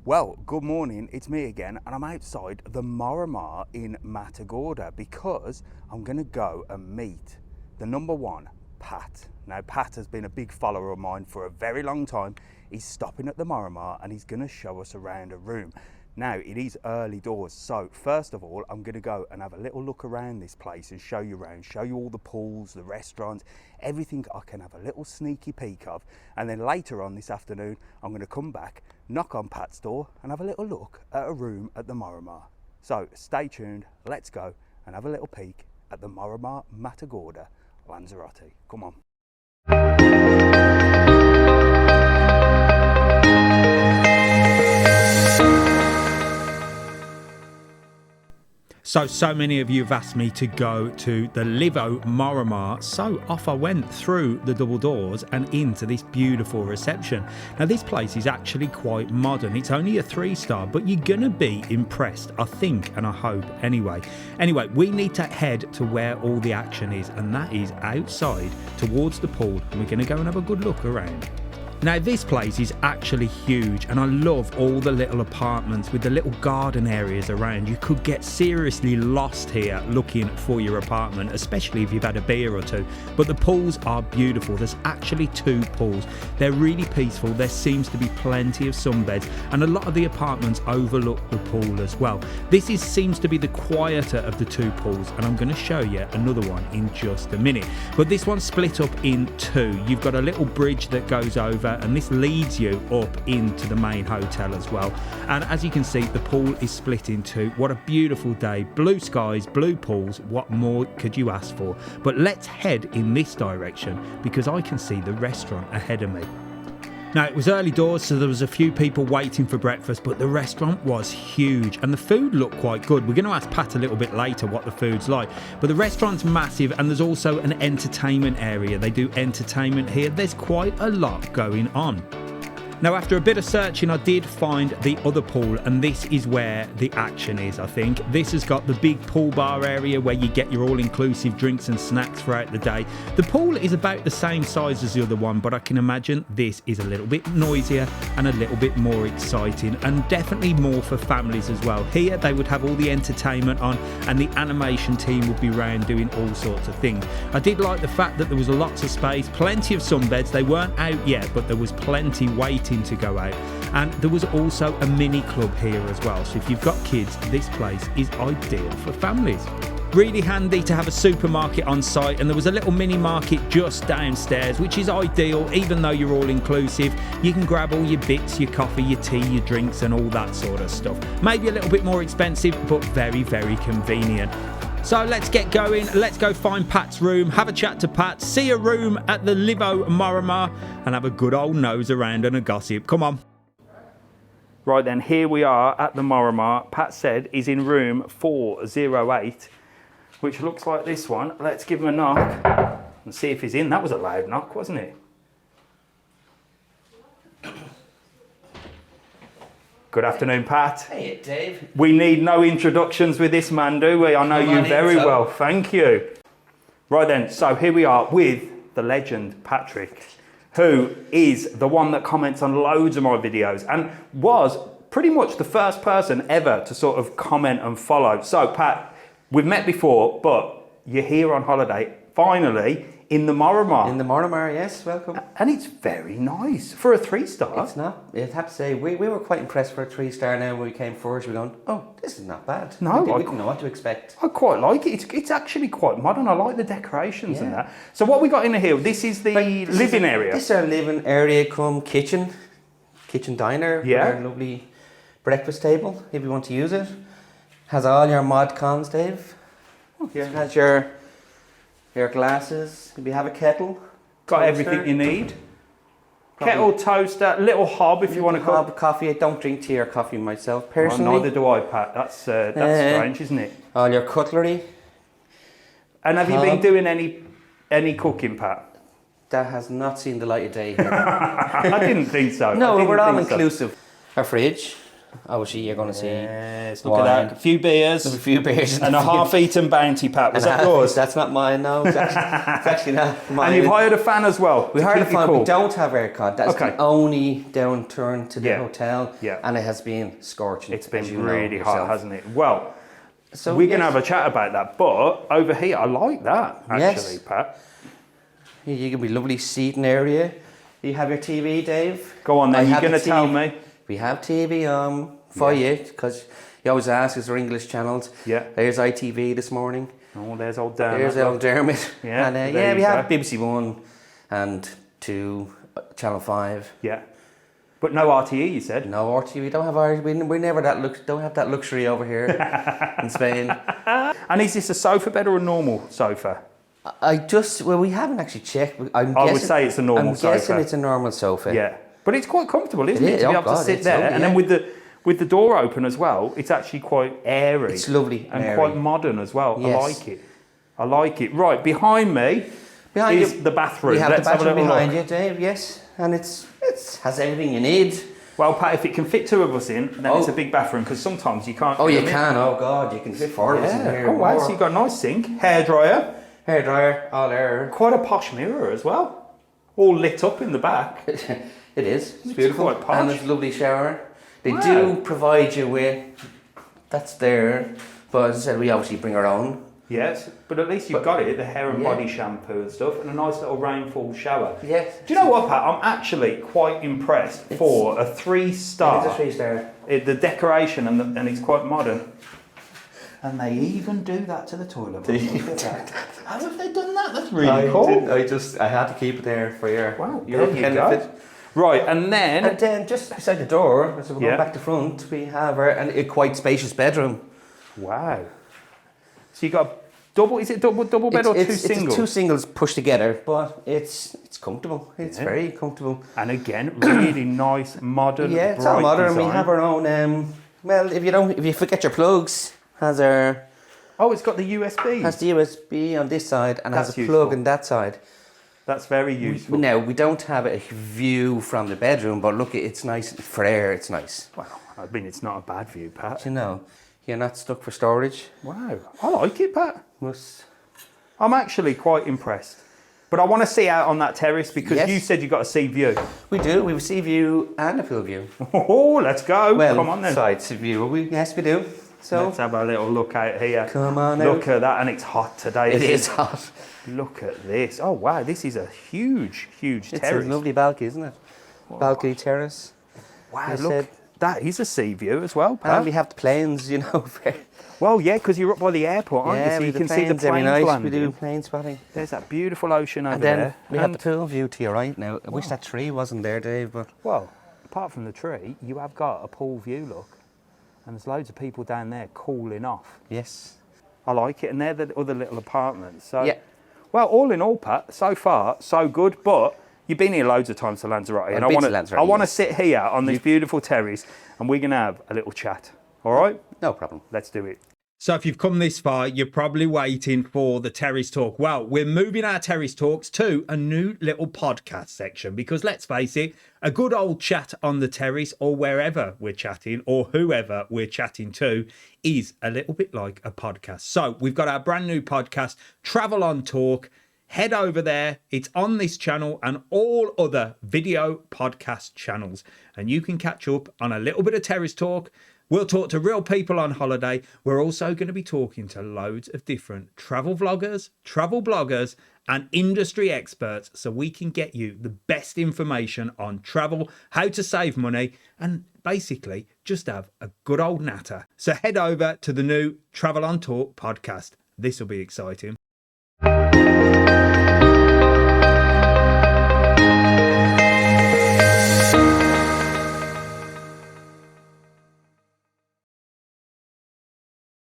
Well, good morning, it's me again, and I'm outside the Morromar in Matagorda because I'm going to go and meet the number one, Pat. Now, Pat has been a big follower of mine for a very long time. He's stopping at the Morromar and he's going to show us around a room. Now, it is early doors, so first of all, I'm going to go and have a little look around this place and show you around, show you all the pools, the restaurants, everything I can have a little sneaky peek of. And then later on this afternoon, I'm going to come back, knock on Pat's door and have a little look at a room at the Morromar. So stay tuned, let's go and have a little peek at the Morromar Matagorda, Lanzarote. Come on. So many of you have asked me to go to the Livvo Morromar, so off I went through the double doors and into this beautiful reception. Now this place is actually quite modern, it's only a 3-star, but you're gonna be impressed, I think, and I hope anyway. Anyway, we need to head to where all the action is, and that is outside towards the pool, and we're gonna go and have a good look around. Now this place is actually huge and I love all the little apartments with the little garden areas around. You could get seriously lost here looking for your apartment, especially if you've had a beer or two. But the pools are beautiful. There's actually 2 pools. They're really peaceful. There seems to be plenty of sunbeds and a lot of the apartments overlook the pool as well. This seems to be the quieter of the 2 pools and I'm going to show you another one in just a minute. But this one's split up in 2. You've got a little bridge that goes over and this leads you up into the main hotel as well. And as you can see, the pool is split in 2. What a beautiful day. Blue skies, blue pools. What more could you ask for? But let's head in this direction because I can see the restaurant ahead of me. Now, it was early doors, so there was a few people waiting for breakfast, but the restaurant was huge and the food looked quite good. We're going to ask Pat a little bit later what the food's like, but the restaurant's massive and there's also an entertainment area. They do entertainment here. There's quite a lot going on. Now, after a bit of searching, I did find the other pool, and this is where the action is, I think. This has got the big pool bar area where you get your all-inclusive drinks and snacks throughout the day. The pool is about the same size as the other one, but I can imagine this is a little bit noisier and a little bit more exciting, and definitely more for families as well. Here, they would have all the entertainment on, and the animation team would be around doing all sorts of things. I did like the fact that there was lots of space, plenty of sunbeds. They weren't out yet, but there was plenty waiting to go out, and there was also a mini club here as well, so if you've got kids, this place is ideal for families. Really handy to have a supermarket on site, and there was a little mini market just downstairs, which is ideal. Even though you're all inclusive, you can grab all your bits, your coffee, your tea, your drinks and all that sort of stuff. Maybe a little bit more expensive, but very, very convenient. So let's get going. Let's go find Pat's room, have a chat to Pat, see a room at the Livvo Morromar and have a good old nose around and a gossip. Come on. Right then, here we are at the Morromar. Pat said he's in room 408, which looks like this one. Let's give him a knock and see if he's in. That was a loud knock, wasn't it? Good afternoon, Pat. Hey, Dave. We need no introductions with this man, do we? I know you very well. Thank you. Right then, so here we are with the legend, Patrick, who is the one that comments on loads of my videos and was pretty much the first person ever to sort of comment and follow. So, Pat, we've met before, but you're here on holiday, finally, in the Morromar. In the Morromar, yes, welcome. And it's very nice for a 3-star. It's not. I'd have to say, we were quite impressed for a 3-star now when we came first. We're going, oh, this is not bad. No, we didn't know what to expect. I quite like it. It's actually quite modern. I like the decorations and that. So what we got in here, this is the living area. This is our living area come kitchen diner. Yeah. Our lovely breakfast table, if you want to use it. Has all your mod cons, Dave. Oh, yeah. It has your glasses. We have a kettle. Got toaster. everything you need. Kettle, toaster, little hob if you want to cook. Coffee. I don't drink tea or coffee myself personally. Well, neither do I, Pat. That's strange, isn't it? All your cutlery. And have you been doing any cooking, Pat? That has not seen the light of day here. I didn't think so. No, we're all inclusive. Our fridge. Obviously, you're going to see. Yes, look at that. A few beers. A few beers. And a half-eaten bounty pack. Was that yours? That's not mine, no. It's actually not mine. And you've hired a fan as well. We hired a fan. Cool. We don't have aircon. That's the only downturn to the hotel. Yeah. And it has been scorching. It's been really hot, hasn't it? Well, so we're going to have a chat about that. But over here, I like that, actually, Pat. You can be lovely seating area. You have your TV, Dave. Go on then, you're going to tell me. We have TV on for you, because you always ask, is there English channels? Yeah. There's ITV this morning. Oh, there's old Dermot. There's old Dermot. Yeah, and we have BBC One and 2, Channel 5. Yeah. But no RTE, you said? No RTE, we don't have RTE. We never don't have that luxury over here in Spain. And is this a sofa bed or a normal sofa? We haven't actually checked. I would say it's a normal sofa. I'm guessing it's a normal sofa. Yeah. But it's quite comfortable, isn't it? To be able to sit there. Lovely, and then with the door open as well, it's actually quite airy. It's lovely and airy. Quite modern as well. Yes. I like it. Right, behind me is the bathroom. We have Let's the bathroom have a behind you, Dave, yes. And it has everything you need. Well, Pat, if it can fit 2 of us in, then it's a big bathroom, because sometimes you can't. Oh, you can. Oh, God, you can fit 4 of us in here. Oh, wow, so you've got a nice sink. Hairdryer. Hairdryer, all there. Quite a posh mirror as well. All lit up in the back. It is. It's beautiful. Quite posh. And it's a lovely shower. They do provide you with, that's there, but as I said, we obviously bring our own. Yes, but at least you've got it, the hair and body shampoo and stuff, and a nice little rainfall shower. Yes. Do you know what, Pat? I'm actually quite impressed for a 3-star. It's a 3-star. The decoration and it's quite modern. And they even do that to the toilet. Look at that. How have they done that? That's really cool. I had to keep it there for your benefit. Right, and then just beside the door, as we go back to front, we have a quite spacious bedroom. Wow. So you got a double? Is it double bed or 2 singles? It's 2 singles pushed together, but it's comfortable. It's very comfortable. And again, really nice, modern. Yeah, it's all modern. Design. We have our own. Well, if you forget your plugs, has our. Oh, it's got the USB. Has the USB on this side and has a plug useful. on that side. That's very useful. Now, we don't have a view from the bedroom, but look, it's nice for air. It's nice. Well, I mean, it's not a bad view, Pat. You know, you're not stuck for storage. Wow, I like it, Pat. I'm actually quite impressed. But I want to see out on that terrace, because you said you got a sea view. We do. We have a sea view and a pool view. Oh, let's go. Well, come on then. Side sea view. Yes, we do. So let's have a little look out here. Come on out. Look at that, and it's hot today. It is hot. Look at this. Oh, wow, this is a huge terrace. It's a lovely balcony, isn't it? Whoa. Balcony terrace. Wow, look, that is a sea view as well, Pat. And we have the planes, you know. Well, yeah, because you're up by the airport, aren't you? So you can see the planes landing. We do plane spotting. There's that beautiful ocean over there. We have the pool view to your right now. I wish that tree wasn't there, Dave, but... Well, apart from the tree, you have got a pool view, look. And there's loads of people down there cooling off. Yes. I like it. And they're the other little apartments. So, well, all in all, Pat, so far, so good. But you've been here loads of times to Lanzarote. And I want to sit here on this beautiful terrace, and we're going to have a little chat. All right? No problem. Let's do it. So if you've come this far, you're probably waiting for the terrace talk. Well, we're moving our terrace talks to a new little podcast section, because let's face it, a good old chat on the terrace, or wherever we're chatting, or whoever we're chatting to, is a little bit like a podcast. So we've got our brand new podcast, TravelON Talk. Head over there. It's on this channel and all other video podcast channels, and you can catch up on a little bit of terrace talk. We'll talk to real people on holiday. We're also going to be talking to loads of different travel vloggers, travel bloggers, and industry experts, so we can get you the best information on travel, how to save money, and basically just have a good old natter. So head over to the new TravelON Talk podcast. This will be exciting.